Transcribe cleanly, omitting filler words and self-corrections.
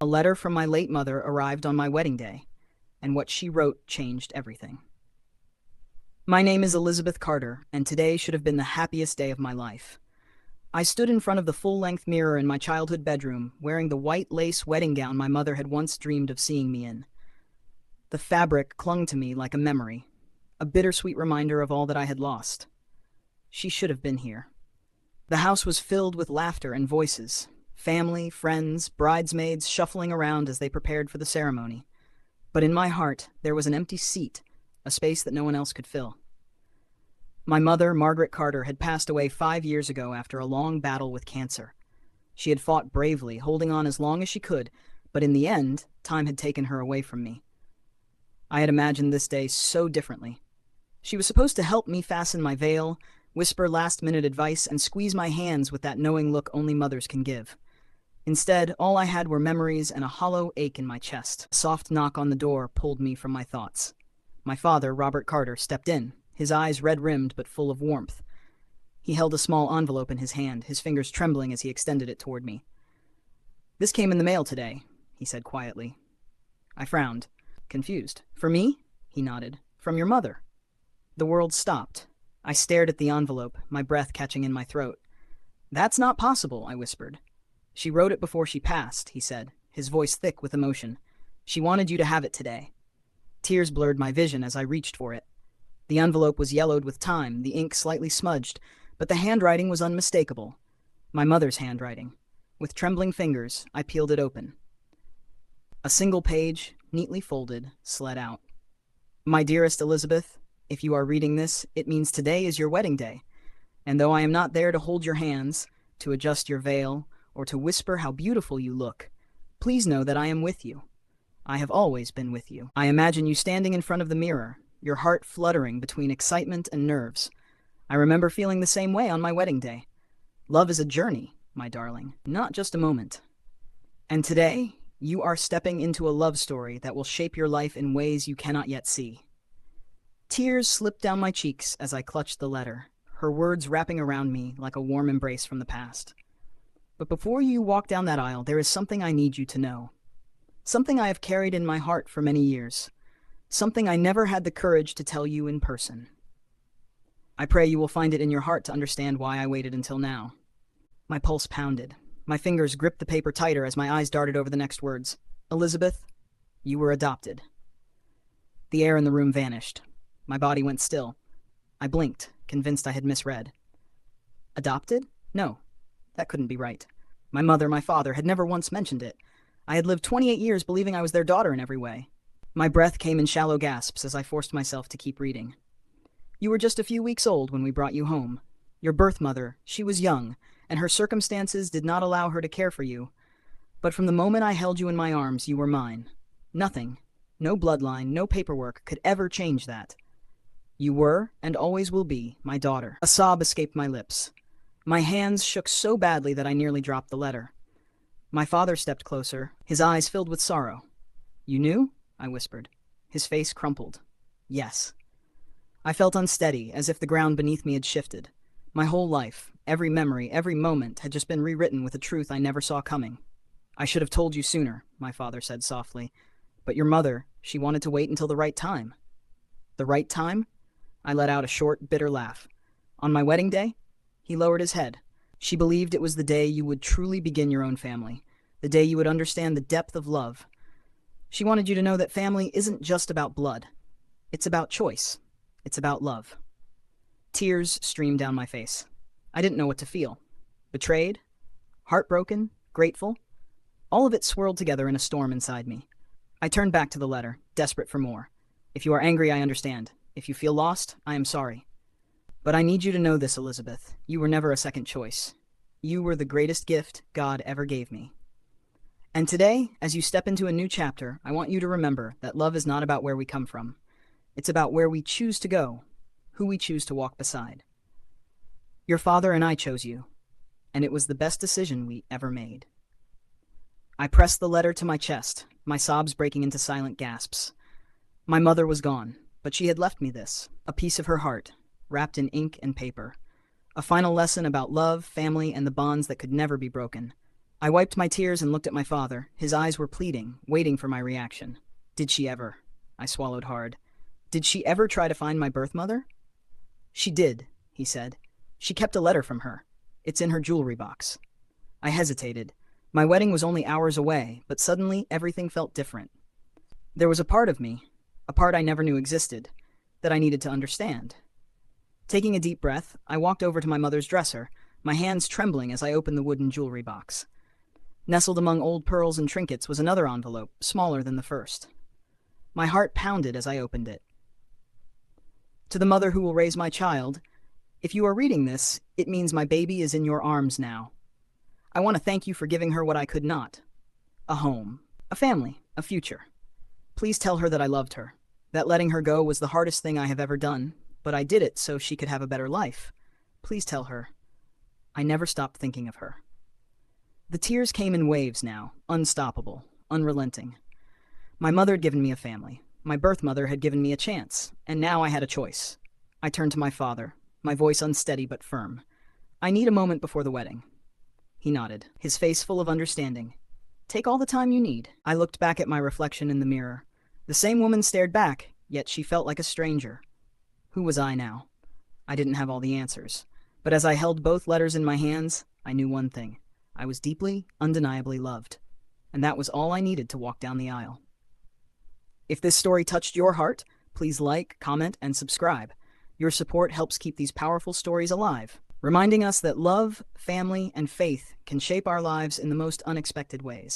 A letter from my late mother arrived on my wedding day, and what she wrote changed everything. My name is Elizabeth Carter, and today should have been the happiest day of my life. I stood in front of the full-length mirror in my childhood bedroom, wearing the white lace wedding gown my mother had once dreamed of seeing me in. The fabric clung to me like a memory, a bittersweet reminder of all that I had lost. She should have been here. The house was filled with laughter and voices, family, friends, bridesmaids shuffling around as they prepared for the ceremony. But in my heart, there was an empty seat, a space that no one else could fill. My mother, Margaret Carter, had passed away 5 years ago after a long battle with cancer. She had fought bravely, holding on as long as she could, but in the end, time had taken her away from me. I had imagined this day so differently. She was supposed to help me fasten my veil, whisper last-minute advice, and squeeze my hands with that knowing look only mothers can give. Instead, all I had were memories and a hollow ache in my chest. A soft knock on the door pulled me from my thoughts. My father, Robert Carter, stepped in, his eyes red-rimmed but full of warmth. He held a small envelope in his hand, his fingers trembling as he extended it toward me. "This came in the mail today," he said quietly. I frowned, confused. "For me?" He nodded. "From your mother." The world stopped. I stared at the envelope, my breath catching in my throat. "That's not possible," I whispered. "She wrote it before she passed," he said, his voice thick with emotion. "She wanted you to have it today." Tears blurred my vision as I reached for it. The envelope was yellowed with time, the ink slightly smudged, but the handwriting was unmistakable. My mother's handwriting. With trembling fingers, I peeled it open. A single page, neatly folded, slid out. "My dearest Elizabeth, if you are reading this, it means today is your wedding day. And though I am not there to hold your hands, to adjust your veil, or to whisper how beautiful you look, please know that I am with you. I have always been with you. I imagine you standing in front of the mirror, your heart fluttering between excitement and nerves. I remember feeling the same way on my wedding day. Love is a journey, my darling, not just a moment. And today, you are stepping into a love story that will shape your life in ways you cannot yet see." Tears slipped down my cheeks as I clutched the letter, her words wrapping around me like a warm embrace from the past. But before you walk down that aisle, there is something I need you to know. Something I have carried in my heart for many years. Something I never had the courage to tell you in person. I pray you will find it in your heart to understand why I waited until now. My pulse pounded. My fingers gripped the paper tighter as my eyes darted over the next words. "Elizabeth, you were adopted." The air in the room vanished. My body went still. I blinked, convinced I had misread. Adopted? No, that couldn't be right. My mother, my father, had never once mentioned it. I had lived 28 years believing I was their daughter in every way. My breath came in shallow gasps as I forced myself to keep reading. "You were just a few weeks old when we brought you home. Your birth mother, she was young, and her circumstances did not allow her to care for you. But from the moment I held you in my arms, you were mine. Nothing, no bloodline, no paperwork could ever change that. You were, and always will be, my daughter." A sob escaped my lips. My hands shook so badly that I nearly dropped the letter. My father stepped closer, his eyes filled with sorrow. "You knew?" I whispered. His face crumpled. "Yes." I felt unsteady, as if the ground beneath me had shifted. My whole life, every memory, every moment had just been rewritten with a truth I never saw coming. "I should have told you sooner," my father said softly. "But your mother, she wanted to wait until the right time." "The right time?" I let out a short, bitter laugh. "On my wedding day?" He lowered his head. "She believed it was the day you would truly begin your own family, the day you would understand the depth of love. She wanted you to know that family isn't just about blood. It's about choice. It's about love." Tears streamed down my face. I didn't know what to feel. Betrayed? Heartbroken? Grateful? All of it swirled together in a storm inside me. I turned back to the letter, desperate for more. "If you are angry, I understand. If you feel lost, I am sorry. But I need you to know this, Elizabeth. You were never a second choice. You were the greatest gift God ever gave me. And today, as you step into a new chapter, I want you to remember that love is not about where we come from. It's about where we choose to go, who we choose to walk beside. Your father and I chose you, and it was the best decision we ever made." I pressed the letter to my chest, my sobs breaking into silent gasps. My mother was gone, but she had left me this, a piece of her heart, wrapped in ink and paper. A final lesson about love, family, and the bonds that could never be broken. I wiped my tears and looked at my father. His eyes were pleading, waiting for my reaction. Did she ever? I swallowed hard. Did she ever try to find my birth mother? She did, he said. She kept a letter from her. It's in her jewelry box. I hesitated. My wedding was only hours away, but suddenly everything felt different. There was a part of me, a part I never knew existed, that I needed to understand. Taking a deep breath, I walked over to my mother's dresser, my hands trembling as I opened the wooden jewelry box. Nestled among old pearls and trinkets was another envelope, smaller than the first. My heart pounded as I opened it. To the mother who will raise my child, if you are reading this, it means my baby is in your arms now. I want to thank you for giving her what I could not. A home, a family, a future. Please tell her that I loved her, that letting her go was the hardest thing I have ever done, but I did it so she could have a better life. Please tell her. I never stopped thinking of her. The tears came in waves now, unstoppable, unrelenting. My mother had given me a family. My birth mother had given me a chance, and now I had a choice. I turned to my father, my voice unsteady but firm. I need a moment before the wedding. He nodded, his face full of understanding. Take all the time you need. I looked back at my reflection in the mirror. The same woman stared back, yet she felt like a stranger. Who was I now? I didn't have all the answers, but as I held both letters in my hands, I knew one thing. I was deeply, undeniably loved, and that was all I needed to walk down the aisle. If this story touched your heart, please like, comment, and subscribe. Your support helps keep these powerful stories alive, reminding us that love, family, and faith can shape our lives in the most unexpected ways.